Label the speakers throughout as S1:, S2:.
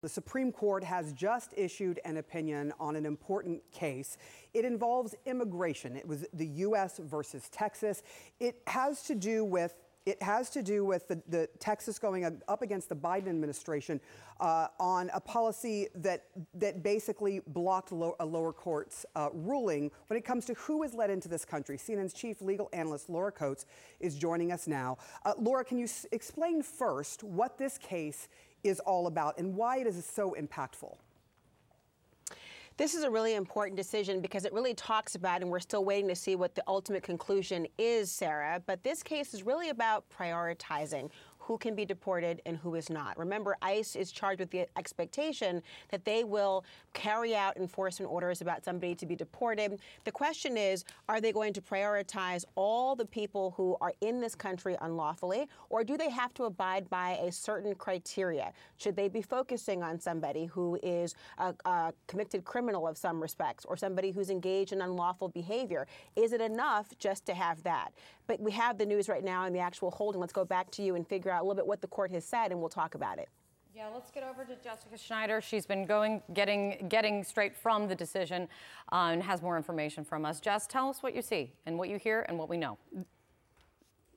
S1: The Supreme Court has just issued an opinion on an important case. It involves immigration. It was the U.S. versus Texas. It has to do with the Texas going up against the Biden administration on a policy that basically blocked a lower court's ruling when it comes to who is let into this country. CNN's chief legal analyst Laura Coates is joining us now. Laura, can you explain first what this case is all about and why it is so impactful?
S2: This is a really important decision because it really talks about, and we're still waiting to see what the ultimate conclusion is, Sarah, but this case is really about prioritizing who can be deported and who is not. Remember, ICE is charged with the expectation that they will carry out enforcement orders about somebody to be deported. The question is, are they going to prioritize all the people who are in this country unlawfully, or do they have to abide by a certain criteria? Should they be focusing on somebody who is a convicted criminal of some respects, or somebody who's engaged in unlawful behavior? Is it enough just to have that? But we have the news right now and the actual holding. Let's go back to you and figure out a little bit what the court has said, and we'll talk about it.
S3: Yeah, let's get over to Jessica Schneider. She's been getting straight from the decision and has more information from us. Jess, tell us what you see and what you hear and what we know.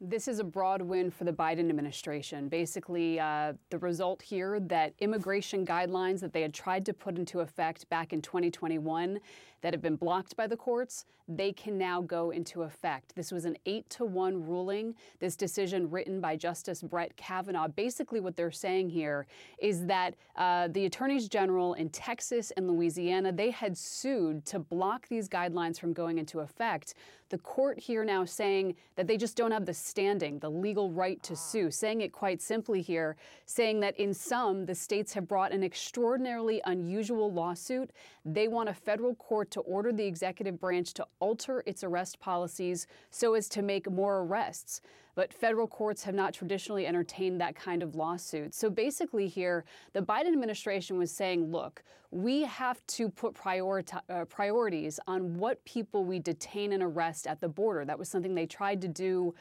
S4: This is a broad win for the Biden administration. Basically, the result here that immigration guidelines that they had tried to put into effect back in 2021 that have been blocked by the courts, they can now go into effect. This was an 8-1 ruling. This decision written by Justice Brett Kavanaugh. Basically, what they're saying here is that the attorneys general in Texas and Louisiana, they had sued to block these guidelines from going into effect. The court here now saying that they just don't have the standing, the legal right to sue, saying it quite simply here, saying that in some, the states have brought an extraordinarily unusual lawsuit. They want a federal court to order the executive branch to alter its arrest policies so as to make more arrests. But federal courts have not traditionally entertained that kind of lawsuit. So basically here, the Biden administration was saying, look, we have to put priorities on what people we detain and arrest at the border. That was something they tried to do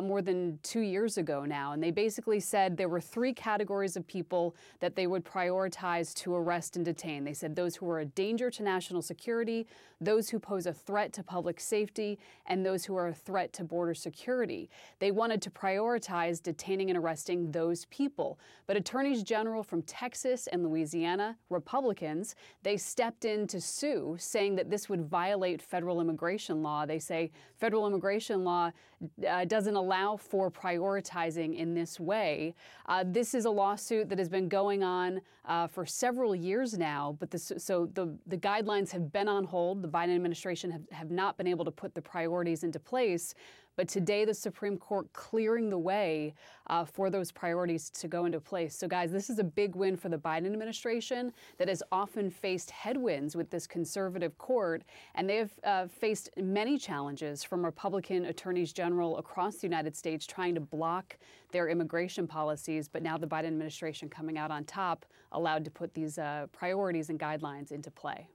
S4: more than 2 years ago now. And they basically said there were 3 categories of people that they would prioritize to arrest and detain. They said those who are a danger to national security, those who pose a threat to public safety, and those who are a threat to border security. They wanted to prioritize detaining and arresting those people. But attorneys general from Texas and Louisiana, Republicans, they stepped in to sue, saying that this would violate federal immigration law. They say federal immigration law doesn't allow for prioritizing in this way. This is a lawsuit that has been going on for several years now, but the guidelines have been on hold. The Biden administration have not been able to put the priorities into place. But today, the Supreme Court clearing the way for those priorities to go into place. So, guys, this is a big win for the Biden administration that has often faced headwinds with this conservative court. And they have faced many challenges from Republican attorneys general across the United States trying to block their immigration policies. But now the Biden administration coming out on top, allowed to put these priorities and guidelines into play.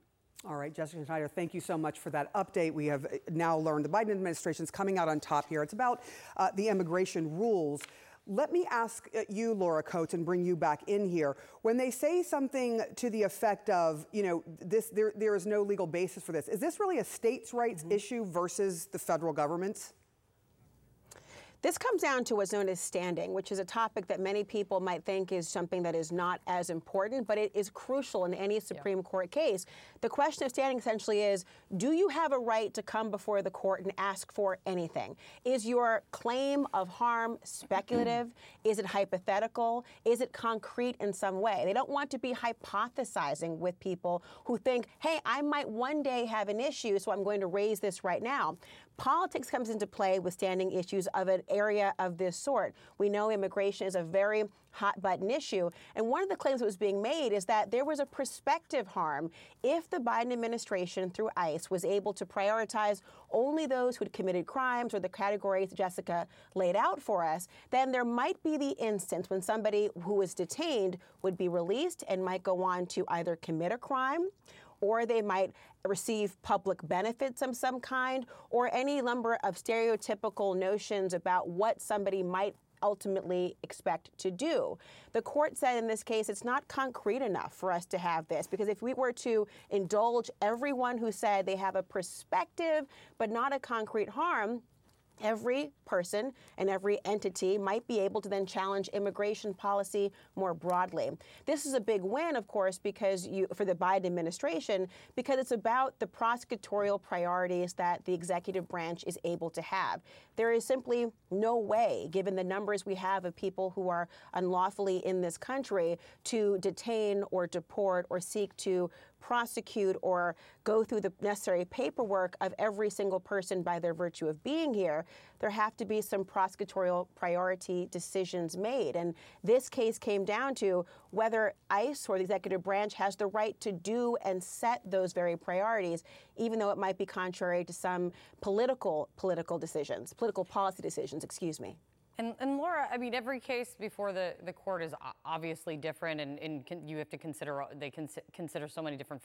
S1: All right, Jessica Schneider, thank you so much for that update. We have now learned the Biden administration is coming out on top here. It's about the immigration rules. Let me ask you, Laura Coates, and bring you back in here. When they say something to the effect of, there is no legal basis for this, is this really a states' rights issue versus the federal government's?
S2: This comes down to what's known as standing, which is a topic that many people might think is something that is not as important, but it is crucial in any Supreme Court case. The question of standing essentially is, do you have a right to come before the court and ask for anything? Is your claim of harm speculative? Is it hypothetical? Is it concrete in some way? They don't want to be hypothesizing with people who think, hey, I might one day have an issue, so I'm going to raise this right now. Politics comes into play with standing issues of an area of this sort. We know immigration is a very hot button issue. And one of the claims that was being made is that there was a prospective harm if the Biden administration through ICE was able to prioritize only those who had committed crimes or the categories Jessica laid out for us, then there might be the instance when somebody who was detained would be released and might go on to either commit a crime, or they might receive public benefits of some kind, or any number of stereotypical notions about what somebody might ultimately expect to do. The court said in this case it's not concrete enough for us to have this, because if we were to indulge everyone who said they have a perspective but not a concrete harm, every person and every entity might be able to then challenge immigration policy more broadly. This is a big win, of course, for the Biden administration, because it's about the prosecutorial priorities that the executive branch is able to have. There is simply no way, given the numbers we have of people who are unlawfully in this country, to detain or deport or seek to prosecute or go through the necessary paperwork of every single person by their virtue of being here. There have to be some prosecutorial priority decisions made. And this case came down to whether ICE or the executive branch has the right to do and set those very priorities, even though it might be contrary to some political policy decisions, excuse me.
S3: And Laura, I mean, every case before the court is obviously different, and you have to consider, consider so many different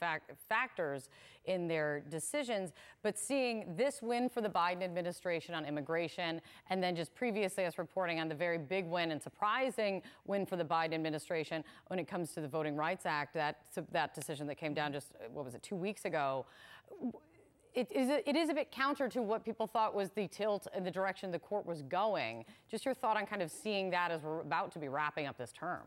S3: factors in their decisions. But seeing this win for the Biden administration on immigration, and then just previously us reporting on the very big win and surprising win for the Biden administration when it comes to the Voting Rights Act, that decision that came down just, 2 weeks ago. It is a bit counter to what people thought was the tilt in the direction the court was going. Just your thought on kind of seeing that as we're about to be wrapping up this term.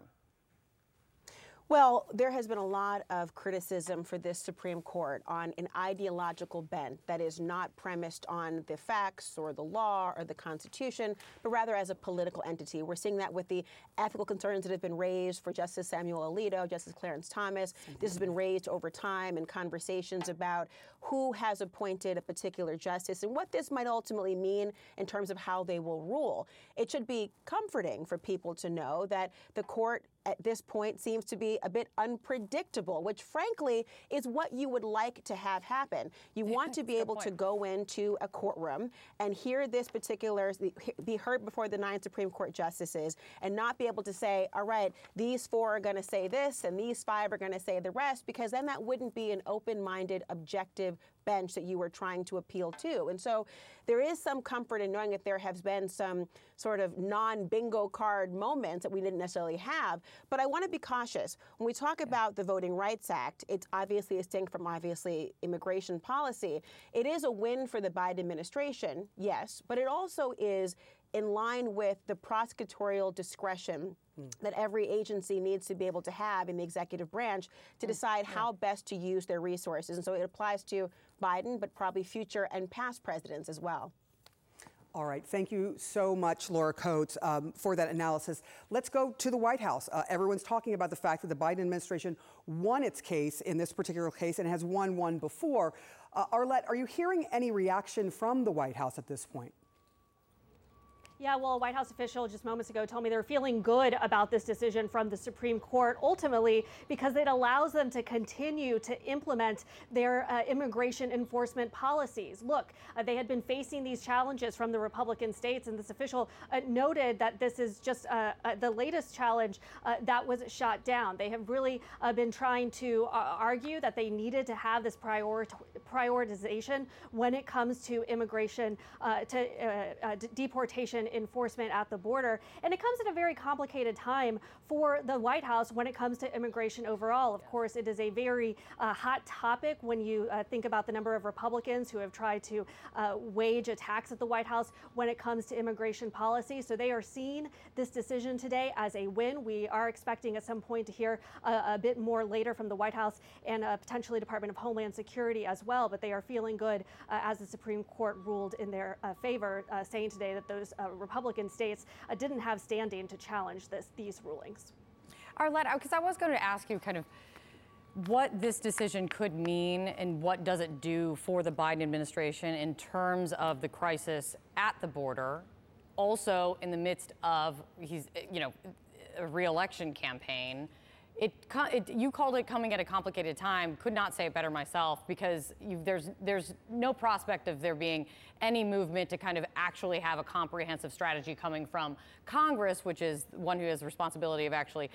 S2: Well, there has been a lot of criticism for this Supreme Court on an ideological bent that is not premised on the facts or the law or the Constitution, but rather as a political entity. We're seeing that with the ethical concerns that have been raised for Justice Samuel Alito, Justice Clarence Thomas. This has been raised over time in conversations about who has appointed a particular justice and what this might ultimately mean in terms of how they will rule. It should be comforting for people to know that the court at this point seems to be a bit unpredictable, which frankly is what you would like to have happen. You want to be able to go into a courtroom and hear this be heard before the 9 Supreme Court justices and not be able to say, all right, these 4 are going to say this and these 5 are going to say the rest, because then that wouldn't be an open-minded, objective bench that you were trying to appeal to. And so there is some comfort in knowing that there has been some sort of non-bingo card moments that we didn't necessarily have. But I want to be cautious. When we talk about the Voting Rights Act, it's obviously distinct from immigration policy. It is a win for the Biden administration, yes, but it also is in line with the prosecutorial discretion that every agency needs to be able to have in the executive branch to decide how best to use their resources. And so it applies to Biden, but probably future and past presidents as well.
S1: All right. Thank you so much, Laura Coates, for that analysis. Let's go to the White House. Everyone's talking about the fact that the Biden administration won its case in this particular case and has won one before. Arlette, are you hearing any reaction from the White House at this point?
S5: Yeah, well, a White House official just moments ago told me they're feeling good about this decision from the Supreme Court, ultimately because it allows them to continue to implement their immigration enforcement policies. Look, they had been facing these challenges from the Republican states, and this official noted that this is just the latest challenge that was shot down. They have really been trying to argue that they needed to have this prioritization when it comes to immigration, deportation enforcement at the border. And it comes at a very complicated time for the White House when it comes to immigration overall. Of course, it is a very hot topic when you think about the number of Republicans who have tried to wage attacks at the White House when it comes to immigration policy. So they are seeing this decision today as a win. We are expecting at some point to hear a bit more later from the White House and potentially Department of Homeland Security as well. But they are feeling good as the Supreme Court ruled in their favor, saying today that those Republican states didn't have standing to challenge these rulings.
S3: Arlette, because I was going to ask you kind of what this decision could mean and what does it do for the Biden administration in terms of the crisis at the border, also in the midst of a re-election campaign. You called it coming at a complicated time. Could not say it better myself, because there's no prospect of there being any movement to kind of actually have a comprehensive strategy coming from Congress, which is one who has the responsibility of actually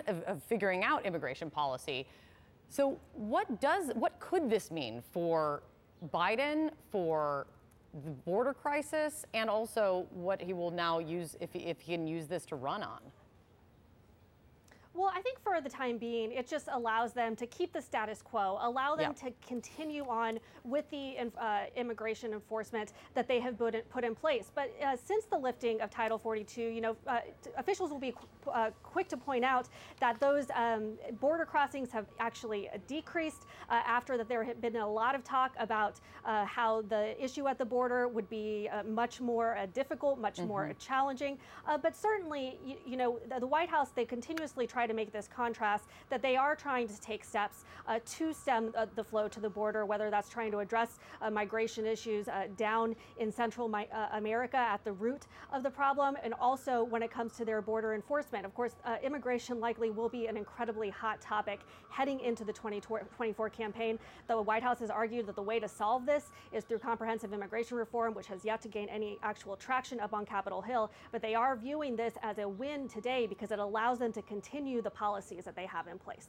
S3: of figuring out immigration policy. So what could this mean for Biden, for the border crisis and also what he will now use if he can use this to run on?
S5: Well, I think for the time being, it just allows them to keep the status quo, allow them to continue on with the immigration enforcement that they have put in place. But since the lifting of Title 42, you know, officials will be quick to point out that those border crossings have actually decreased after that there had been a lot of talk about how the issue at the border would be much more difficult, much more challenging. But certainly, you know, the White House, they continuously try to make this contrast that they are trying to take steps to stem the flow to the border, whether that's trying to address migration issues down in Central America at the root of the problem, and also when it comes to their border enforcement. Of course, immigration likely will be an incredibly hot topic heading into the 2024 campaign. The White House has argued that the way to solve this is through comprehensive immigration reform, which has yet to gain any actual traction up on Capitol Hill. But they are viewing this as a win today because it allows them to continue the policies that they have in place.